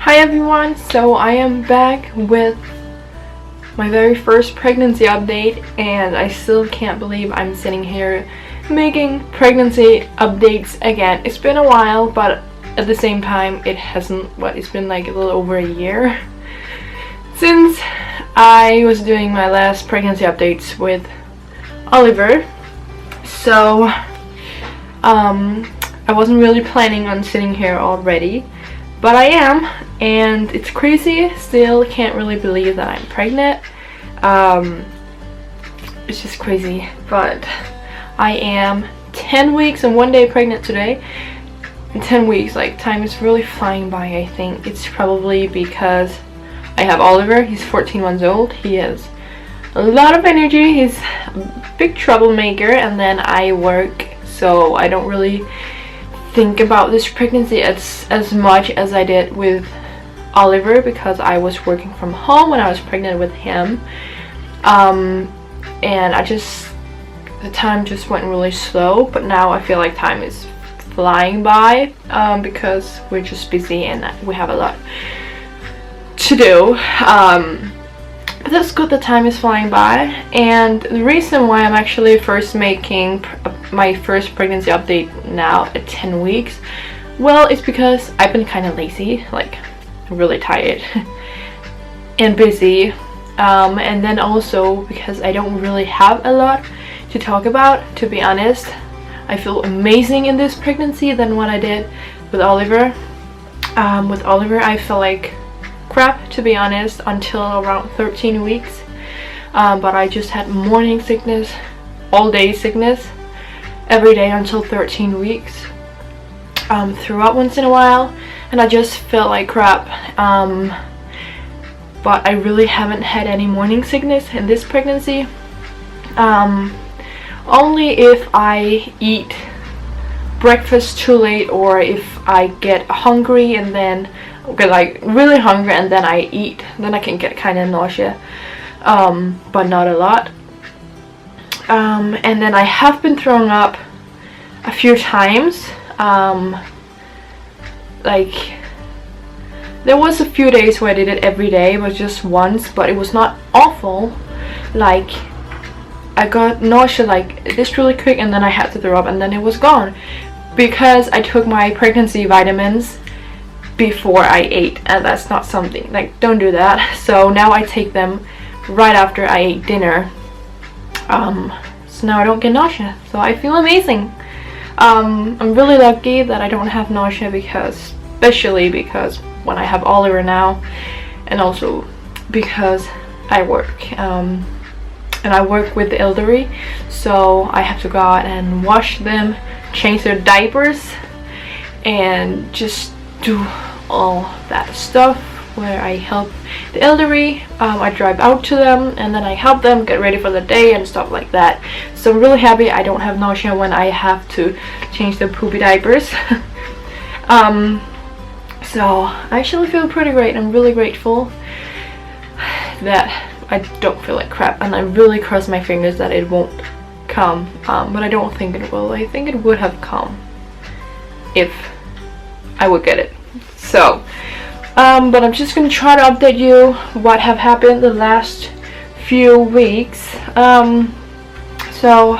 Hi everyone, so I am back with my very first pregnancy update, and I still can't believe I'm sitting here making pregnancy updates again. It's been a while, but at the same time it hasn't. It's been like a little over a year since I was doing my last pregnancy updates with Oliver. So I wasn't really planning on sitting here already, but I am, and it's crazy. Still can't really believe that I'm pregnant. It's just crazy, but I am 10 weeks and 1 day pregnant today. In 10 weeks, like, time is really flying by. I think it's probably because I have Oliver. He's 14 months old. He has a lot of energy. He's a big troublemaker, and then I work, so I don't really think about this pregnancy as much as I did with Oliver, because I was working from home when I was pregnant with him, and the time just went really slow. But now I feel like time is flying by, because we're just busy and we have a lot to do. But that's good, the time is flying by. And the reason why I'm actually first making my first pregnancy update now at 10 weeks, well, it's because I've been kind of lazy, like really tired and busy, and then also because I don't really have a lot to talk about. To be honest, I feel amazing in this pregnancy than what I did with Oliver. With Oliver I felt like crap, to be honest, until around 13 weeks, but I just had morning sickness, all day sickness every day until 13 weeks. Threw up once in a while, and I just felt like crap, but I really haven't had any morning sickness in this pregnancy. Only if I eat breakfast too late, or if I get hungry and then get like really hungry and then I eat, then I can get kind of nausea, but not a lot. And then I have been throwing up a few times. Like, there was a few days where I did it every day, but just once, but it was not awful. Like, I got nausea like this really quick, and then I had to throw up, and then it was gone because I took my pregnancy vitamins before I ate, and that's not something, like, don't do that. So now I take them right after I ate dinner, so now I don't get nausea, so I feel amazing. I'm really lucky that I don't have nausea, especially because when I have Oliver now, and also because I work, and I work with the elderly, so I have to go out and wash them, change their diapers, and just do all that stuff where I help the elderly. I drive out to them, and then I help them get ready for the day and stuff like that. So I'm really happy I don't have nausea when I have to change the poopy diapers. So I actually feel pretty great. I'm really grateful that I don't feel like crap, and I really cross my fingers that it won't come, but I don't think it will. I think it would have come if I would get it. So but I'm just gonna try to update you what have happened the last few weeks. So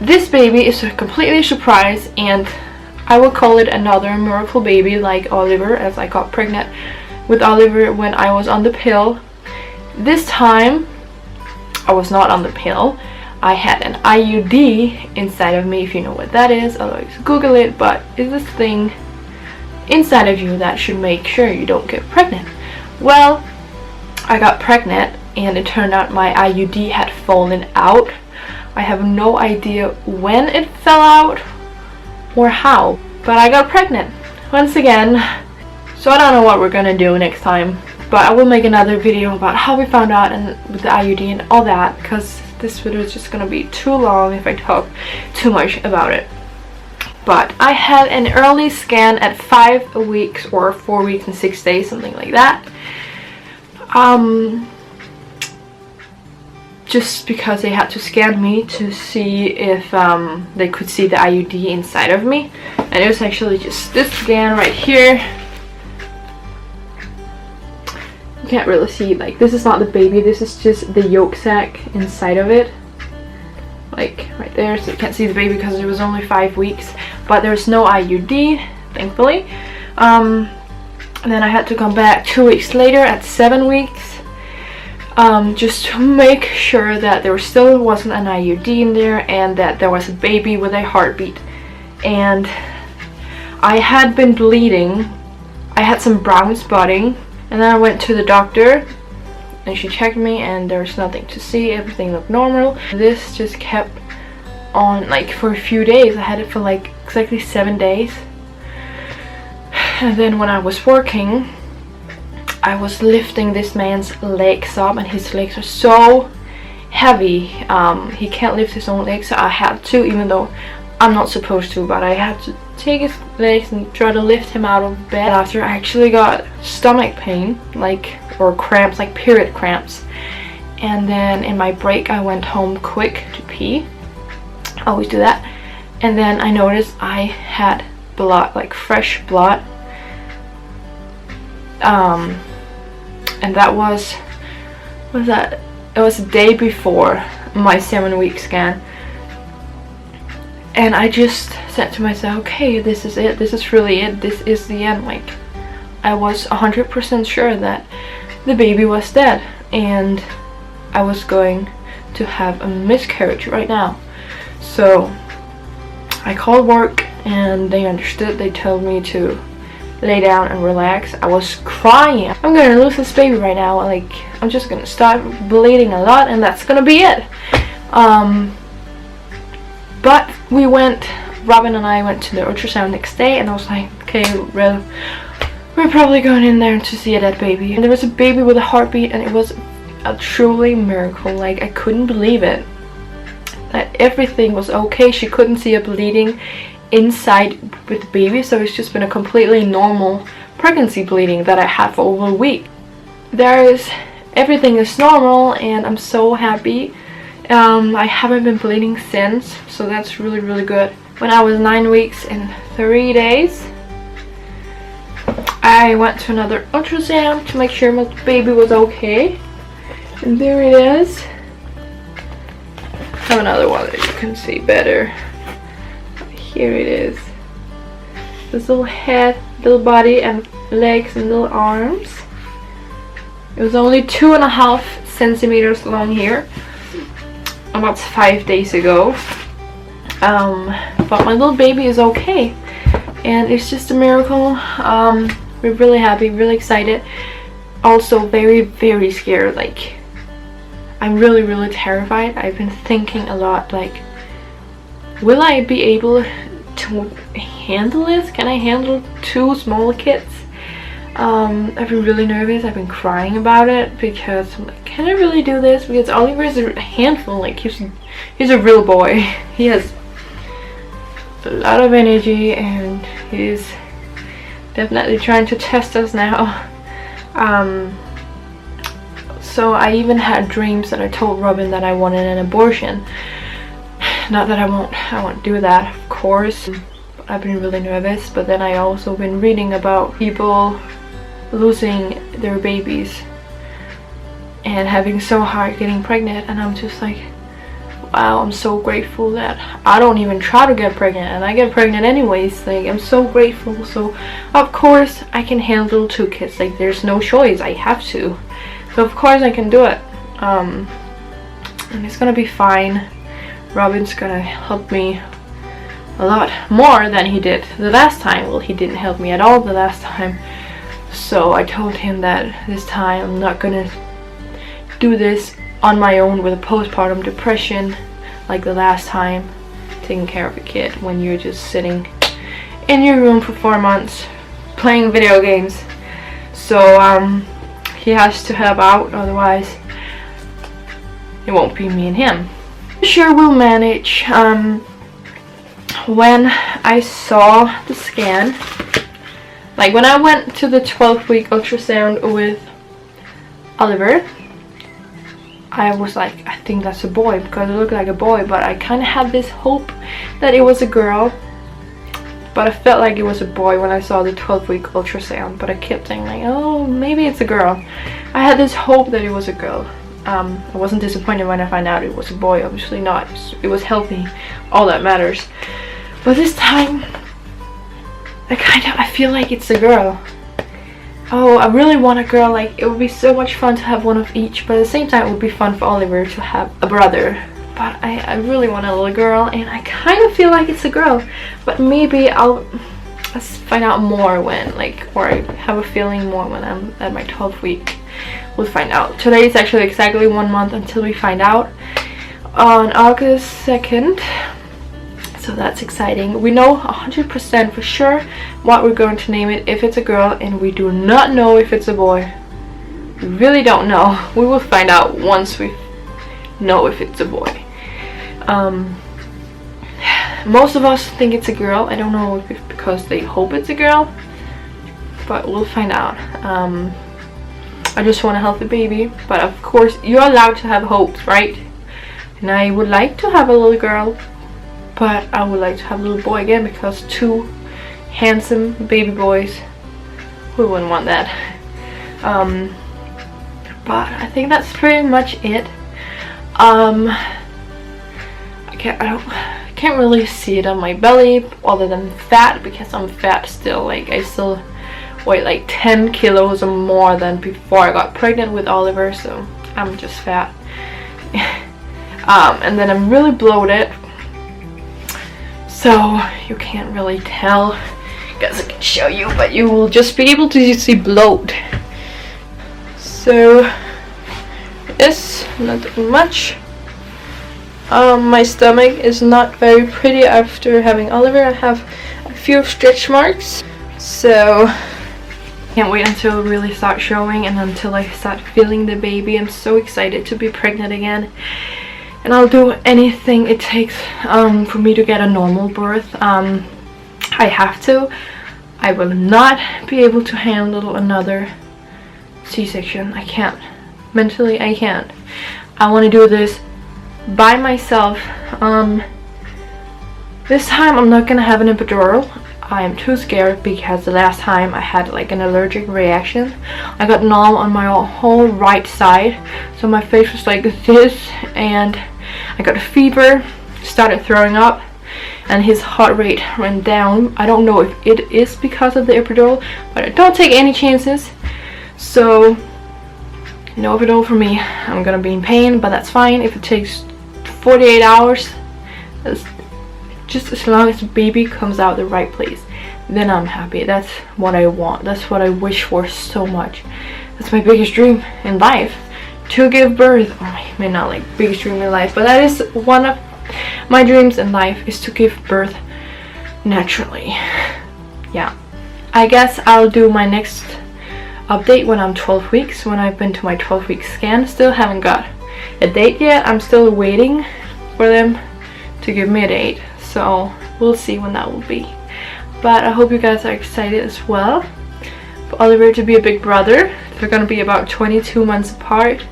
this baby is a completely surprise, and I will call it another miracle baby like Oliver, as I got pregnant with Oliver when I was on the pill. This time I was not on the pill. I had an IUD inside of me, if you know what that is. Otherwise Google it, but it's this thing inside of you that should make sure you don't get pregnant. Well, I got pregnant, and it turned out my IUD had fallen out. I have no idea when it fell out or how, but I got pregnant once again. So I don't know what we're gonna do next time, but I will make another video about how we found out, and with the IUD and all that, because this video is just gonna be too long if I talk too much about it. But I had an early scan at 5 weeks or 4 weeks and 6 days, something like that. Just because they had to scan me to see if they could see the IUD inside of me. And it was actually just this scan right here. You can't really see, like, this is not the baby, this is just the yolk sac inside of it, like right there. So you can't see the baby because it was only 5 weeks, but there's no IUD, thankfully. And then I had to come back 2 weeks later at 7 weeks, just to make sure that there still wasn't an IUD in there and that there was a baby with a heartbeat. And I had been bleeding, I had some brown spotting, and then I went to the doctor and she checked me and there was nothing to see, everything looked normal. This just kept on like for a few days. I had it for like exactly 7 days. And then when I was working, I was lifting this man's legs up and his legs are so heavy. He can't lift his own legs, so I had to, even though I'm not supposed to, but I had to take his legs and try to lift him out of bed. After, I actually got stomach pain, like, or cramps, like period cramps. And then in my break I went home quick to pee. I always do that. And then I noticed I had blood, like fresh blood. And that was that? It was a day before my 7-week scan. And I just said to myself, okay, this is it, this is really it, this is the end. Like, I was 100% sure that the baby was dead and I was going to have a miscarriage right now. So I called work and they understood. They told me to lay down and relax. I was crying. I'm gonna lose this baby right now. Like, I'm just gonna start bleeding a lot and that's gonna be it. But we went, Robin and I went to the ultrasound next day and I was like, okay, we're probably going in there to see a dead baby. And there was a baby with a heartbeat and it was a truly miracle. Like, I couldn't believe it. That everything was okay. She couldn't see a bleeding inside with the baby, so it's just been a completely normal pregnancy bleeding that I had for over a week. Everything is normal and I'm so happy. I haven't been bleeding since, so that's really, really good. When I was 9 weeks and 3 days, I went to another ultrasound to make sure my baby was okay. And there it is. I have another one that you can see better. Here it is. This little head, little body, and legs and little arms. It was only 2.5 centimeters long here. About 5 days ago. But my little baby is okay. And it's just a miracle. We're really happy, really excited. Also very, very scared. Like, I'm really, really terrified. I've been thinking a lot, like, will I be able to handle this? Can I handle 2 small kids? I've been really nervous. I've been crying about it because I'm like, can I really do this? Because Oliver is a handful. Like, he's a real boy. He has a lot of energy and he's definitely trying to test us now. So I even had dreams that I told Robin that I wanted an abortion. Not that I won't do that, of course. I've been really nervous, but then I also been reading about people losing their babies and having so hard getting pregnant, and I'm just like, wow, I'm so grateful that I don't even try to get pregnant and I get pregnant anyways. Like, I'm so grateful. So of course I can handle 2 kids. Like, there's no choice, I have to. So of course I can do it. And it's gonna be fine. Robin's gonna help me a lot more than he did the last time. Well, he didn't help me at all the last time. So I told him that this time I'm not gonna do this on my own with a postpartum depression like the last time, taking care of a kid when you're just sitting in your room for 4 months playing video games. So he has to help out, otherwise it won't be me and him. Sure, we'll manage. When I saw the scan, like when I went to the 12-week ultrasound with Oliver, I was like, I think that's a boy because it looked like a boy, but I kind of had this hope that it was a girl. but I felt like it was a boy when I saw the 12-week ultrasound, but I kept saying like, oh, maybe it's a girl. I had this hope that it was a girl. I wasn't disappointed when I found out it was a boy, obviously not. It was healthy, all that matters. But this time, I feel like it's a girl. Oh, I really want a girl. Like, it would be so much fun to have one of each, but at the same time it would be fun for Oliver to have a brother. But I really want a little girl, and I kind of feel like it's a girl. But maybe let's find out more when, like, or I have a feeling more when I'm at my 12th week. We'll find out. Today is actually exactly 1 month until we find out on August 2nd. So that's exciting. We know 100% for sure what we're going to name it if it's a girl, and we do not know if it's a boy. We really don't know. We will find out once we know if it's a boy. Most of us think it's a girl. I don't know if it's because they hope it's a girl, but we'll find out. I just want a healthy baby, but of course you're allowed to have hopes, right? And I would like to have a little girl, but I would like to have a little boy again, because 2 handsome baby boys, who wouldn't want that? But I think that's pretty much it. I can't really see it on my belly other than fat, because I'm fat still. Like, I still weigh like 10 kilos or more than before I got pregnant with Oliver, so I'm just fat. And then I'm really bloated, so you can't really tell. I guess I can show you, but you will just be able to see bloat. So it's not much. My stomach is not very pretty after having Oliver. I have a few stretch marks, so can't wait until it really starts showing and until I start feeling the baby. I'm so excited to be pregnant again, and I'll do anything it takes for me to get a normal birth. I have to. I will not be able to handle another C-section. I can't. Mentally, I can't. I want to do this by myself. This time I'm not gonna have an epidural. I am too scared, because the last time I had like an allergic reaction. I got numb on my whole right side, so my face was like this, and I got a fever, started throwing up, and his heart rate went down. I don't know if it is because of the epidural, but I don't take any chances. So no epidural for me. I'm gonna be in pain, but that's fine. If it takes 48 hours, just as long as the baby comes out the right place, then I'm happy. That's what I want. That's what I wish for so much. That's my biggest dream in life, to give birth. Oh, I may not like biggest dream in life, but that is one of my dreams in life, is to give birth naturally. Yeah, I guess I'll do my next update when I'm 12 weeks, when I've been to my 12-week scan. Still haven't got a date yet. I'm still waiting for them to give me a date, so we'll see when that will be. But I hope you guys are excited as well for Oliver to be a big brother. They're gonna be about 22 months apart,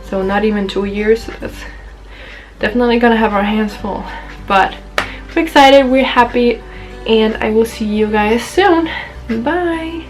so not even 2 years. So that's definitely gonna have our hands full, but we're excited, we're happy, and I will see you guys soon. Bye.